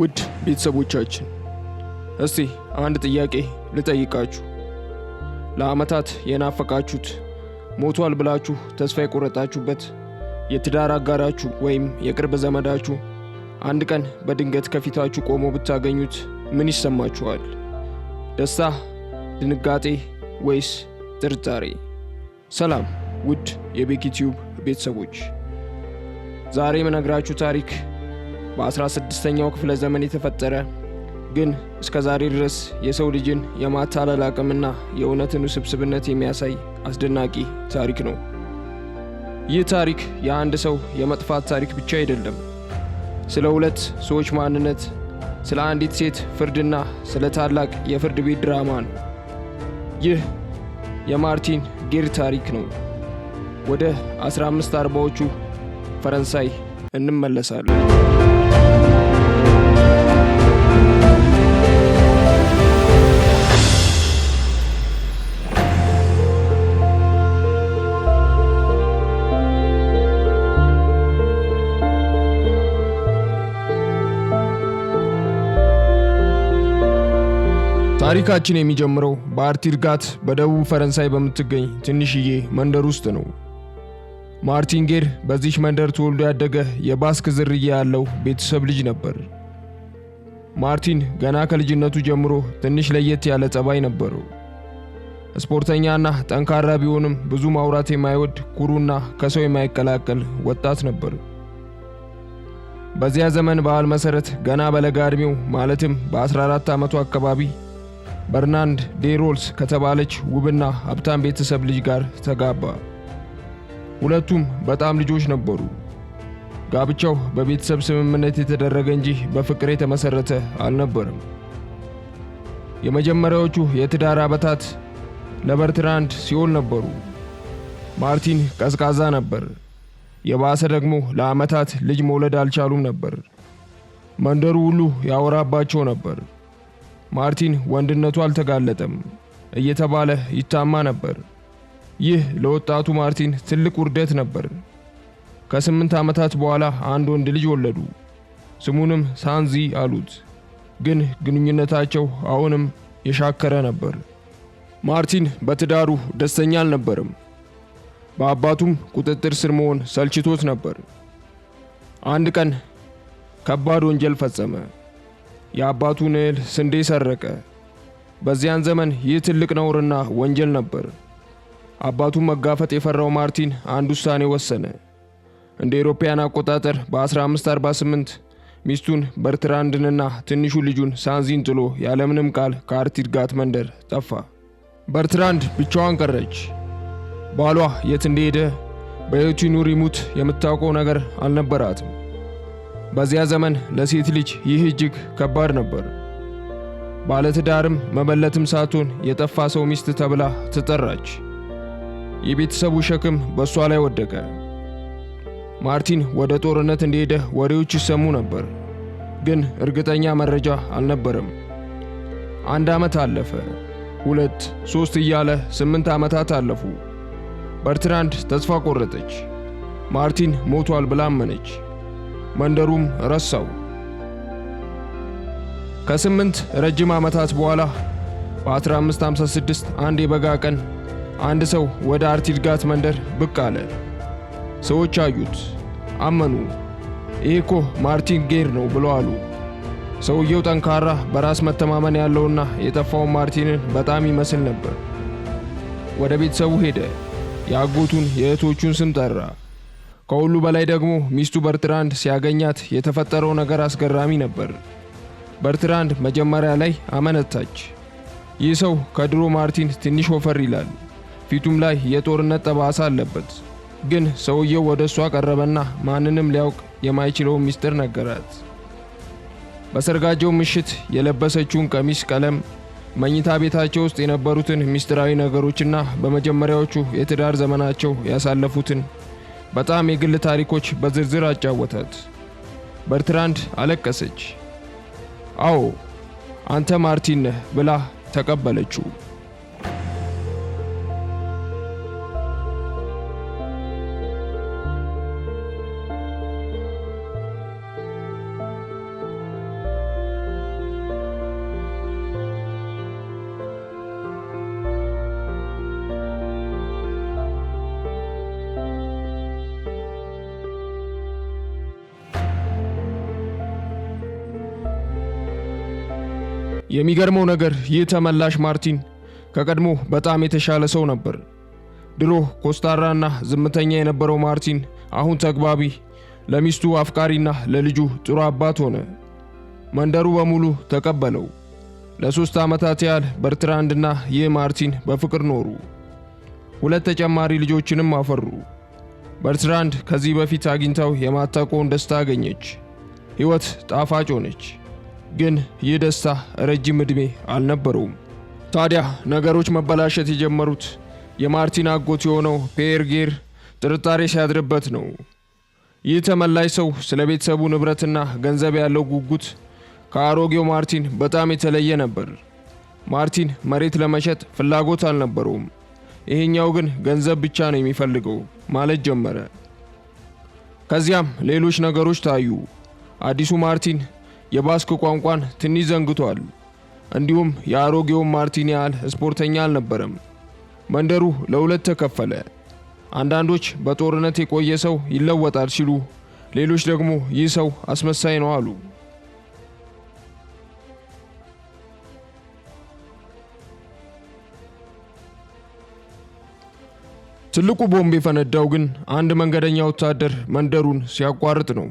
ውድ ቤተሰቦቻችን እስቲ አንድ ጥያቄ ልጠይቃችሁ። ለዓመታት የናፈቃችሁት ሞቷል ብላችሁ ተስፋ የቆረጣችሁበት የትዳር አጋራችሁ ወይም የቅርብ ዘመዳችሁ አንድ ቀን በድንገት ከፊታችሁ ቆሞ ብታገኙት ምን ይሰማችኋል? ደስታ፣ ድንጋጤ ወይስ ጥርጣሬ? ሰላም ውድ የቤኪ ቲዩብ ቤተሰቦች፣ ዛሬ የምነግራችሁ ታሪክ በ16ኛው ክፍለ ዘመን የተፈጠረ ግን እስከ ዛሬ ድረስ የሰው ልጅን የማታለል አቅምና የእውነትን ውስብስብነት የሚያሳይ አስደናቂ ታሪክ ነው። ይህ ታሪክ የአንድ ሰው የመጥፋት ታሪክ ብቻ አይደለም። ስለ ሁለት ሰዎች ማንነት፣ ስለ አንዲት ሴት ፍርድና ስለ ታላቅ የፍርድ ቤት ድራማ ነው። ይህ የማርቲን ጌር ታሪክ ነው። ወደ 1540ዎቹ ፈረንሳይ እንመለሳለን። ታሪካችን የሚጀምረው በአርቲርጋት በደቡብ ፈረንሳይ በምትገኝ ትንሽዬ መንደር ውስጥ ነው። ማርቲን ጌር በዚህ መንደር ተወልዶ ያደገ የባስክ ዝርያ ያለው ቤተሰብ ልጅ ነበር። ማርቲን ገና ከልጅነቱ ጀምሮ ትንሽ ለየት ያለ ጸባይ ነበረው። ስፖርተኛና ጠንካራ ቢሆንም ብዙ ማውራት የማይወድ ኩሩና ከሰው የማይቀላቀል ወጣት ነበር። በዚያ ዘመን ባህል መሰረት ገና በለጋ ዕድሜው ማለትም በ14 ዓመቱ አካባቢ በርናንድ ዴሮልስ ከተባለች ውብና ሀብታም ቤተሰብ ልጅ ጋር ተጋባ። ሁለቱም በጣም ልጆች ነበሩ። ጋብቻው በቤተሰብ ስምምነት የተደረገ እንጂ በፍቅር የተመሰረተ አልነበረም። የመጀመሪያዎቹ የትዳር ዓመታት ለበርትራንድ ሲኦል ነበሩ። ማርቲን ቀዝቃዛ ነበር። የባሰ ደግሞ ለዓመታት ልጅ መውለድ አልቻሉም ነበር። መንደሩ ሁሉ ያወራባቸው ነበር። ማርቲን ወንድነቱ አልተጋለጠም እየተባለ ይታማ ነበር። ይህ ለወጣቱ ማርቲን ትልቅ ውርደት ነበር። ከ8 ዓመታት በኋላ አንድ ወንድ ልጅ ወለዱ። ስሙንም ሳንዚ አሉት። ግን ግንኙነታቸው አሁንም የሻከረ ነበር። ማርቲን በትዳሩ ደስተኛ አልነበረም። በአባቱም ቁጥጥር ስር መሆን ሰልችቶት ነበር። አንድ ቀን ከባድ ወንጀል ፈጸመ። የአባቱን እህል ስንዴ ሰረቀ። በዚያን ዘመን ይህ ትልቅ ነውርና ወንጀል ነበር። አባቱን መጋፈጥ የፈራው ማርቲን አንድ ውሳኔ ወሰነ። እንደ አውሮፓውያን አቆጣጠር በ1548 ሚስቱን በርትራንድንና ትንሹ ልጁን ሳንዚን ጥሎ ያለምንም ቃል ከአርቲርጋት መንደር ጠፋ። በርትራንድ ብቻዋን ቀረች። ባሏ የት እንደሄደ በሕይወቱ ይኑር ይሙት የምታውቀው ነገር አልነበራትም። በዚያ ዘመን ለሴት ልጅ ይህ እጅግ ከባድ ነበር። ባለትዳርም መበለትም ሳትሆን የጠፋ ሰው ሚስት ተብላ ትጠራች። የቤተሰቡ ሸክም በእሷ ላይ ወደቀ። ማርቲን ወደ ጦርነት እንደሄደ ወሬዎች ይሰሙ ነበር፣ ግን እርግጠኛ መረጃ አልነበረም። 1 ዓመት አለፈ፣ 2፣ 3 እያለ 8 ዓመታት አለፉ። በርትራንድ ተስፋ ቆረጠች። ማርቲን ሞቷል ብላ አመነች። መንደሩም ረሳው። ከ8 ረጅም ዓመታት በኋላ በ1556 አንድ የበጋ ቀን አንድ ሰው ወደ አርቲርጋት መንደር ብቅ አለ። ሰዎች አዩት፣ አመኑ። ይሄ እኮ ማርቲን ጌር ነው ብለው አሉ። ሰውየው ጠንካራ፣ በራስ መተማመን ያለውና የጠፋውን ማርቲንን በጣም ይመስል ነበር። ወደ ቤተሰቡ ሄደ። የአጎቱን የእህቶቹን ስም ጠራ። ከሁሉ በላይ ደግሞ ሚስቱ በርትራንድ ሲያገኛት የተፈጠረው ነገር አስገራሚ ነበር። በርትራንድ መጀመሪያ ላይ አመነታች። ይህ ሰው ከድሮ ማርቲን ትንሽ ወፈር ይላል፣ ፊቱም ላይ የጦርነት ጠባሳ አለበት። ግን ሰውየው ወደ እሷ ቀረበና ማንንም ሊያውቅ የማይችለውን ሚስጥር ነገራት። በሰርጋቸው ምሽት የለበሰችውን ቀሚስ ቀለም፣ መኝታ ቤታቸው ውስጥ የነበሩትን ሚስጥራዊ ነገሮችና በመጀመሪያዎቹ የትዳር ዘመናቸው ያሳለፉትን በጣም የግል ታሪኮች በዝርዝር አጫወታት። በርትራንድ አለቀሰች። አዎ አንተ ማርቲን ነህ ብላ ተቀበለችው። የሚገርመው ነገር ይህ ተመላሽ ማርቲን ከቀድሞ በጣም የተሻለ ሰው ነበር። ድሮ ኮስታራና ዝምተኛ የነበረው ማርቲን አሁን ተግባቢ፣ ለሚስቱ አፍቃሪና ለልጁ ጥሩ አባት ሆነ። መንደሩ በሙሉ ተቀበለው። ለ3 ዓመታት ያህል በርትራንድና ይህ ማርቲን በፍቅር ኖሩ። 2 ተጨማሪ ልጆችንም አፈሩ። በርትራንድ ከዚህ በፊት አግኝታው የማታውቀውን ደስታ አገኘች። ሕይወት ጣፋጭ ሆነች። ግን ይህ ደስታ ረጅም ዕድሜ አልነበረውም። ታዲያ ነገሮች መበላሸት የጀመሩት የማርቲን አጎት የሆነው ፒየር ጌር ጥርጣሬ ሲያድርበት ነው። ይህ ተመላሽ ሰው ስለ ቤተሰቡ ንብረትና ገንዘብ ያለው ጉጉት ከአሮጌው ማርቲን በጣም የተለየ ነበር። ማርቲን መሬት ለመሸጥ ፍላጎት አልነበረውም። ይሄኛው ግን ገንዘብ ብቻ ነው የሚፈልገው ማለት ጀመረ። ከዚያም ሌሎች ነገሮች ታዩ። አዲሱ ማርቲን የባስክ ቋንቋን ትንሽ ዘንግቷል። እንዲሁም የአሮጌው ማርቲን ያህል ስፖርተኛ አልነበረም። መንደሩ ለሁለት ተከፈለ። አንዳንዶች በጦርነት የቆየ ሰው ይለወጣል ሲሉ፣ ሌሎች ደግሞ ይህ ሰው አስመሳይ ነው አሉ። ትልቁ ቦምብ የፈነዳው ግን አንድ መንገደኛ ወታደር መንደሩን ሲያቋርጥ ነው።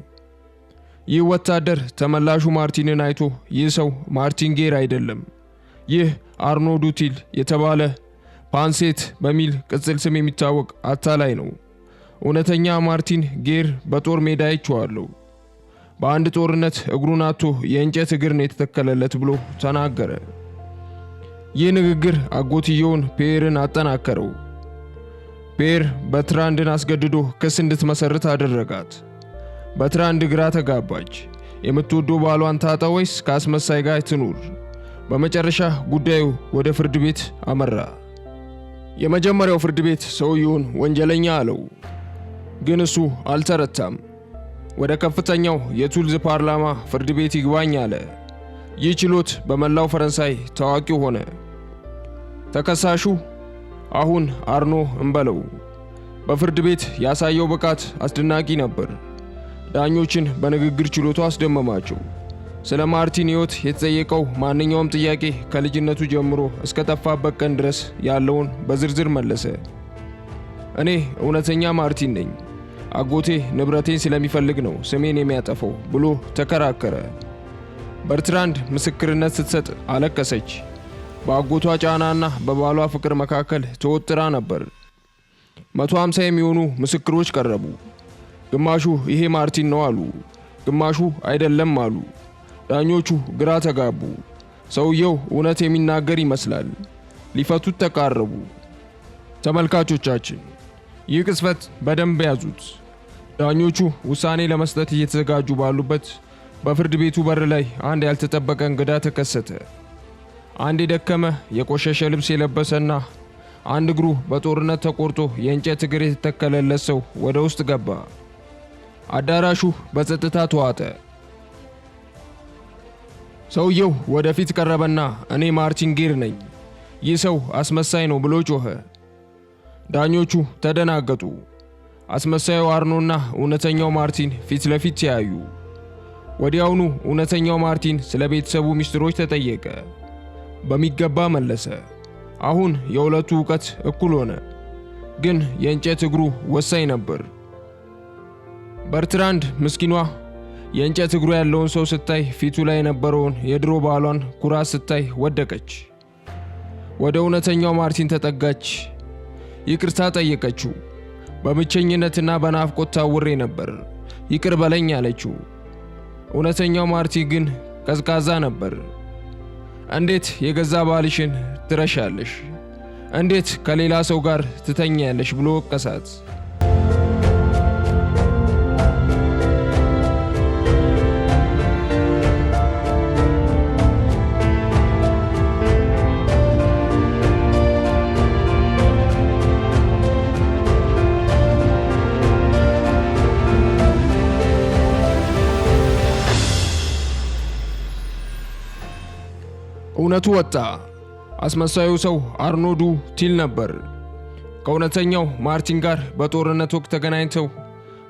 ይህ ወታደር ተመላሹ ማርቲንን አይቶ ይህ ሰው ማርቲን ጌር አይደለም፣ ይህ አርኖ ዱቲል የተባለ ፓንሴት በሚል ቅጽል ስም የሚታወቅ አታላይ ነው። እውነተኛ ማርቲን ጌር በጦር ሜዳ አይቼዋለሁ። በአንድ ጦርነት እግሩን አጥቶ የእንጨት እግር ነው የተተከለለት ብሎ ተናገረ። ይህ ንግግር አጎትየውን ፒየርን አጠናከረው። ፒየር በርትራንድን አስገድዶ ክስ እንድትመሰርት አደረጋት። በርትራንድ ግራ ተጋባች። የምትወደው ባሏን ታጣ ወይስ ከአስመሳይ ጋር ትኑር? በመጨረሻ ጉዳዩ ወደ ፍርድ ቤት አመራ። የመጀመሪያው ፍርድ ቤት ሰውየውን ወንጀለኛ አለው። ግን እሱ አልተረታም። ወደ ከፍተኛው የቱልዝ ፓርላማ ፍርድ ቤት ይግባኝ አለ። ይህ ችሎት በመላው ፈረንሳይ ታዋቂ ሆነ። ተከሳሹ አሁን አርኖ እንበለው በፍርድ ቤት ያሳየው ብቃት አስደናቂ ነበር። ዳኞችን በንግግር ችሎቱ አስደመማቸው። ስለ ማርቲን ሕይወት የተጠየቀው ማንኛውም ጥያቄ ከልጅነቱ ጀምሮ እስከ ጠፋበት ቀን ድረስ ያለውን በዝርዝር መለሰ። እኔ እውነተኛ ማርቲን ነኝ፣ አጎቴ ንብረቴን ስለሚፈልግ ነው ስሜን የሚያጠፋው ብሎ ተከራከረ። በርትራንድ ምስክርነት ስትሰጥ አለቀሰች። በአጎቷ ጫናና በባሏ ፍቅር መካከል ተወጥራ ነበር። 150 የሚሆኑ ምስክሮች ቀረቡ። ግማሹ ይሄ ማርቲን ነው አሉ፣ ግማሹ አይደለም አሉ። ዳኞቹ ግራ ተጋቡ። ሰውየው እውነት የሚናገር ይመስላል። ሊፈቱት ተቃረቡ። ተመልካቾቻችን ይህ ቅጽበት በደንብ ያዙት። ዳኞቹ ውሳኔ ለመስጠት እየተዘጋጁ ባሉበት በፍርድ ቤቱ በር ላይ አንድ ያልተጠበቀ እንግዳ ተከሰተ። አንድ የደከመ የቆሸሸ ልብስ የለበሰና አንድ እግሩ በጦርነት ተቆርጦ የእንጨት እግር የተተከለለት ሰው ወደ ውስጥ ገባ። አዳራሹ በጸጥታ ተዋጠ። ሰውየው ወደፊት ቀረበና እኔ ማርቲን ጌር ነኝ፣ ይህ ሰው አስመሳይ ነው ብሎ ጮኸ። ዳኞቹ ተደናገጡ። አስመሳዩ አርኖና እውነተኛው ማርቲን ፊት ለፊት ተያዩ። ወዲያውኑ እውነተኛው ማርቲን ስለ ቤተሰቡ ሚስጥሮች ተጠየቀ። በሚገባ መለሰ። አሁን የሁለቱ ዕውቀት እኩል ሆነ። ግን የእንጨት እግሩ ወሳኝ ነበር። በርትራንድ ምስኪኗ የእንጨት እግሩ ያለውን ሰው ስታይ ፊቱ ላይ የነበረውን የድሮ ባሏን ኩራት ስታይ ወደቀች። ወደ እውነተኛው ማርቲን ተጠጋች። ይቅርታ ጠየቀችው። በብቸኝነትና በናፍቆት ታውሬ ነበር፣ ይቅር በለኝ አለችው። እውነተኛው ማርቲን ግን ቀዝቃዛ ነበር። እንዴት የገዛ ባልሽን ትረሻለሽ? እንዴት ከሌላ ሰው ጋር ትተኛለሽ? ብሎ ወቀሳት። እውነቱ ወጣ። አስመሳዩ ሰው አርኖ ዱቲል ነበር። ከእውነተኛው ማርቲን ጋር በጦርነት ወቅት ተገናኝተው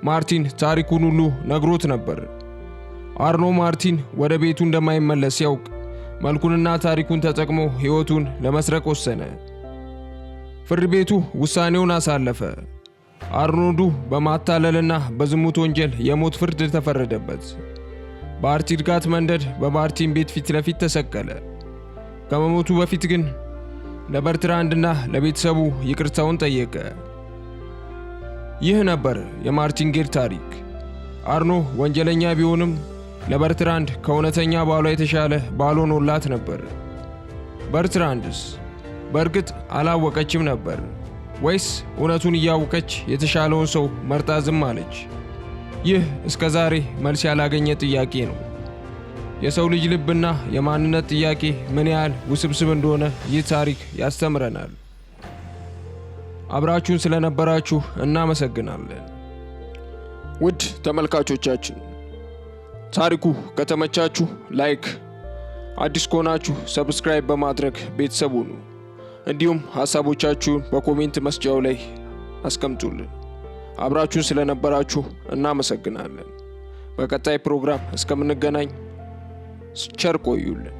ማርቲን ታሪኩን ሁሉ ነግሮት ነበር። አርኖ ማርቲን ወደ ቤቱ እንደማይመለስ ያውቅ መልኩንና ታሪኩን ተጠቅሞ ሕይወቱን ለመስረቅ ወሰነ። ፍርድ ቤቱ ውሳኔውን አሳለፈ። አርኖልዱ በማታለልና በዝሙት ወንጀል የሞት ፍርድ ተፈረደበት። በአርቲድጋት መንደር በማርቲን ቤት ፊት ለፊት ተሰቀለ። ከመሞቱ በፊት ግን ለበርትራንድና ለቤተሰቡ ይቅርታውን ጠየቀ። ይህ ነበር የማርቲን ጌር ታሪክ። አርኖ ወንጀለኛ ቢሆንም ለበርትራንድ ከእውነተኛ ባሏ የተሻለ ባል ሆኖላት ነበር። በርትራንድስ በእርግጥ አላወቀችም ነበር ወይስ እውነቱን እያወቀች የተሻለውን ሰው መርጣ ዝም አለች? ይህ እስከ ዛሬ መልስ ያላገኘ ጥያቄ ነው። የሰው ልጅ ልብና የማንነት ጥያቄ ምን ያህል ውስብስብ እንደሆነ ይህ ታሪክ ያስተምረናል። አብራችሁን ስለነበራችሁ እናመሰግናለን። ውድ ተመልካቾቻችን ታሪኩ ከተመቻችሁ ላይክ፣ አዲስ ከሆናችሁ ሰብስክራይብ በማድረግ ቤተሰብ ሁኑ። እንዲሁም ሐሳቦቻችሁን በኮሜንት መስጫው ላይ አስቀምጡልን። አብራችሁን ስለነበራችሁ እናመሰግናለን። በቀጣይ ፕሮግራም እስከምንገናኝ ቸር ቆዩልን።